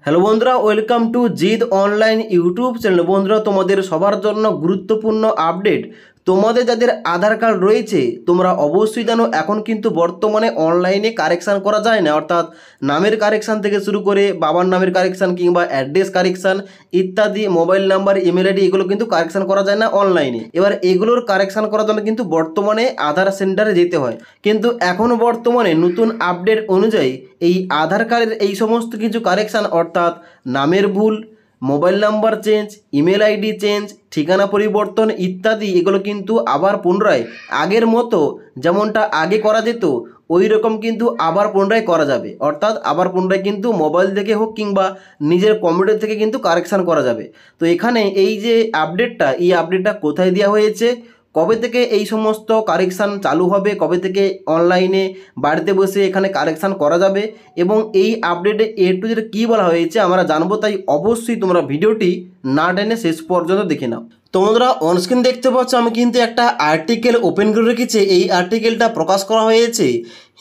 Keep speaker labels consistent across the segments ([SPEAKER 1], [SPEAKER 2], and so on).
[SPEAKER 1] Hello বন্ধুরা, welcome to Gide online YouTube channel. বন্ধুরা, তোমাদের সবার জন্য গুরুত্বপূর্ণ আপডেট। তোমাদের যাদের আধার কার্ড রয়েছে তোমরা অবশ্যই জানো এখন কিন্তু বর্তমানে অনলাইনে কারেকশান করা যায় না, অর্থাৎ নামের কারেকশান থেকে শুরু করে বাবার নামের কারেকশান কিংবা অ্যাড্রেস কারেকশান ইত্যাদি, মোবাইল নাম্বার, ইমেল আইডি, এগুলো কিন্তু কারেকশান করা যায় না অনলাইনে। এবার এগুলোর কারেকশান করার জন্য কিন্তু বর্তমানে আধার সেন্টারে যেতে হয়, কিন্তু এখন বর্তমানে নতুন আপডেট অনুযায়ী এই আধার কার্ডের এই সমস্ত কিছু কারেকশান, অর্থাৎ নামের ভুল, mobile number change, email ID change, ঠিকানা পরিবর্তন ইত্যাদি, এগুলো কিন্তু আবার পুনরায় আগের মতো যেমনটা আগে করা যেত ওই রকম কিন্তু আবার পুনরায় করা যাবে। অর্থাৎ আবার পুনরায় কিন্তু মোবাইল থেকে হোক কিংবা নিজের কম্পিউটার থেকে কিন্তু কারেকশান করা যাবে। তো এখানে এই যে আপডেটটা, এই আপডেটটা কোথায় দেওয়া হয়েছে, কবে থেকে এই সমস্ত কারেকশান চালু হবে, কবে থেকে অনলাইনে বাড়িতে বসে এখানে কারেকশান করা যাবে এবং এই আপডেটে এ টু জেড কী বলা হয়েছে আমরা জানবো। তাই অবশ্যই তোমরা ভিডিওটি না টেনে শেষ পর্যন্ত দেখে নাও। তোমরা অনস্ক্রিন দেখতে পাচ্ছ আমি কিন্তু একটা আর্টিকেল ওপেন করে রেখেছি। এই আর্টিকেলটা প্রকাশ করা হয়েছে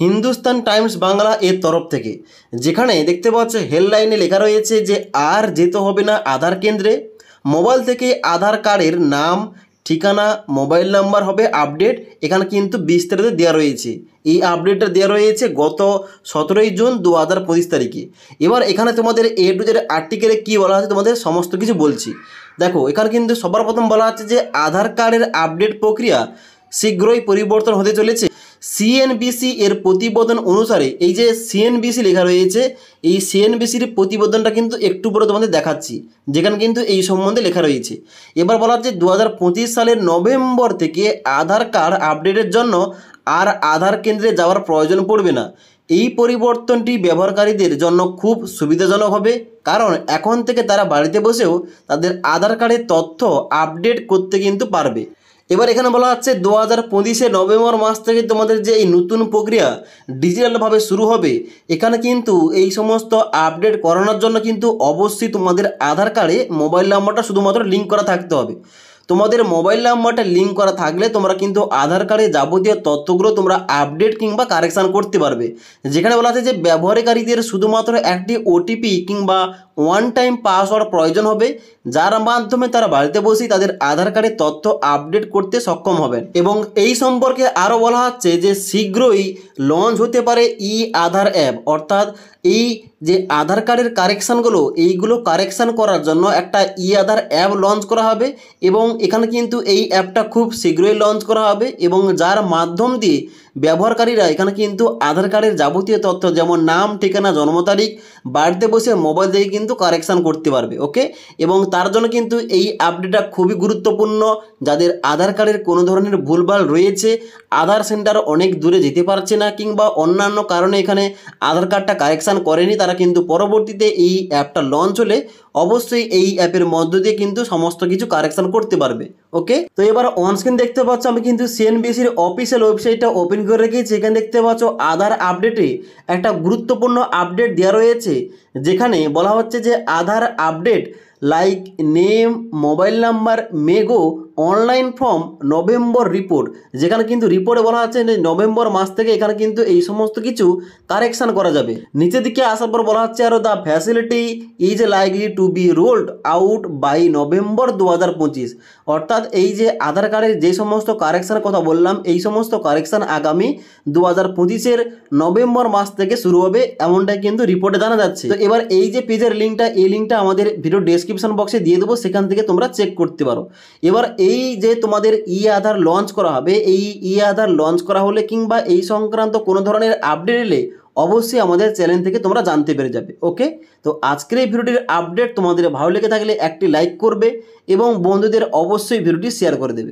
[SPEAKER 1] হিন্দুস্তান টাইমস বাংলা এর তরফ থেকে, যেখানে দেখতে পাচ্ছ হেডলাইনে লেখা রয়েছে যে আর যেতে হবে না আধার কেন্দ্রে, মোবাইল থেকে আধার কার্ডের নাম, ঠিকানা, মোবাইল নাম্বার হবে আপডেট। এখানে কিন্তু বিস্তারিত দেওয়া রয়েছে। এই আপডেটটা দেওয়া রয়েছে গত 17 জুন 2025 তারিখে। এবার এখানে তোমাদের এ টু জেড আর্টিকেলে কী বলা আছে তোমাদের সমস্ত কিছু বলছি। দেখো, এখানে কিন্তু সবার প্রথম বলা আছে যে আধার কার্ডের আপডেট প্রক্রিয়া শীঘ্রই পরিবর্তন হতে চলেছে। সিএনবিসি এর প্রতিবেদন অনুসারে, এই যে সিএনবিসি লেখা রয়েছে, এই সিএনবিসির প্রতিবেদনটা কিন্তু একটু পরে তোমাদের দেখাচ্ছি, যেখানে কিন্তু এই সম্বন্ধে লেখা রয়েছে। এবার বলা হচ্ছে 2025 সালের নভেম্বর থেকে আধার কার্ড আপডেটের জন্য আর আধার কেন্দ্রে যাওয়ার প্রয়োজন পড়বে না। এই পরিবর্তনটি ব্যবহারকারীদের জন্য খুব সুবিধাজনক হবে, কারণ এখন থেকে তারা বাড়িতে বসেও তাদের আধার কার্ডের তথ্য আপডেট করতে কিন্তু পারবে। এবার এখানে বলা হচ্ছে 2025 নভেম্বর মাস থেকে তোমাদের যে এই নতুন প্রক্রিয়া ডিজিটালভাবে শুরু হবে। এখানে কিন্তু এই সমস্ত আপডেট করানোর জন্য কিন্তু অবশ্যই তোমাদের আধার কার্ডে মোবাইল নাম্বারটা শুধুমাত্র লিঙ্ক করা থাকতে হবে। তোমাদের মোবাইল নাম্বারটা লিঙ্ক করা থাকলে তোমরা কিন্তু আধার কার্ডে যাবতীয় তথ্যগুলো তোমরা আপডেট কিংবা কারেকশান করতে পারবে। যেখানে বলা আছে যে ব্যবহারকারীদের শুধুমাত্র একটি ওটিপি কিংবা ওয়ান টাইম পাসওয়ার্ড প্রয়োজন হবে, যার মাধ্যমে তারা বাড়িতে বসেই তাদের আধার কার্ডের তথ্য আপডেট করতে সক্ষম হবেন। এবং এই সম্পর্কে আরও বলা হচ্ছে যে শীঘ্রই লঞ্চ হতে পারে ই আধার অ্যাপ, অর্থাৎ এই যে আধার কার্ডের কারেকশানগুলো, এইগুলো কারেকশান করার জন্য একটা ই আধার অ্যাপ লঞ্চ করা হবে। এবং এখানে কিন্তু এই অ্যাপটা খুব শীঘ্রই লঞ্চ করা হবে এবং যার মাধ্যম দিয়ে ব্যবহারকারীরা এখানে কিন্তু আধার কার্ডের যাবতীয় তথ্য যেমন নাম, ঠিকানা, জন্ম তারিখ বাড়িতে বসে মোবাইল থেকে কিন্তু কারেকশান করতে পারবে। ওকে, এবং তার জন্য কিন্তু এই আপডেটটা খুবই গুরুত্বপূর্ণ। যাদের আধার কার্ডের কোনো ধরনের ভুলভাল রয়েছে, আধার সেন্টার অনেক দূরে যেতে পারছে না কিংবা অন্যান্য কারণে এখানে আধার কার্ডটা কারেকশান করেনি, তারা কিন্তু পরবর্তীতে এই অ্যাপটা লঞ্চ হলে অবশ্যই এই অ্যাপের মধ্য দিয়ে কিন্তু সমস্ত কিছু কারেকশান করতে পারবে। ওকে, তো এবার অনস্ক্রিন দেখতে পাচ্ছ আমি কিন্তু সিএনবিসির অফিসিয়াল ওয়েবসাইটটা ওপেন করে রেখেছি। এখানে দেখতে পাচ্ছ আধার আপডেটে একটা গুরুত্বপূর্ণ আপডেট দেওয়া রয়েছে, যেখানে বলা হচ্ছে যে Aadhaar update like name, mobile number মেগো অনলাইন ফর্ম নভেম্বর রিপোর্ট। যেখানে কিন্তু রিপোর্টে বলা হচ্ছে যে নভেম্বর মাস থেকে এখানে কিন্তু এই সমস্ত কিছু কারেকশান করা যাবে। নিচের দিকে আসার পর বলা হচ্ছে আরও the facility is likely to be rolled out by November 2025। অর্থাৎ এই যে আধার কার্ডের যে সমস্ত কারেকশানের কথা বললাম, এই সমস্ত কারেকশান আগামী 2025 নভেম্বর মাস থেকে শুরু হবে, এমনটাই কিন্তু রিপোর্টে জানা যাচ্ছে। তো এবার এই যে পেজের লিঙ্কটা, এই লিঙ্কটা আমাদের ভিডিও ডেসক্রিপশন বক্সে দিয়ে দেবো, সেখান থেকে তোমরা চেক করতে পারো। এবার এই যে তোমাদের ই আধার লঞ্চ করা হবে, এই ই আধার লঞ্চ করা হলে কিংবা এই সংক্রান্ত কোনো ধরনের আপডেট এলে অবশ্যই আমাদের চ্যানেল থেকে তোমরা জানতে পেরে যাবে। ওকে, তো আজকের এই ভিডিওটির আপডেট তোমাদের ভালো লেগে থাকলে একটি লাইক করবে এবং বন্ধুদের অবশ্যই ভিডিওটি শেয়ার করে দেবে।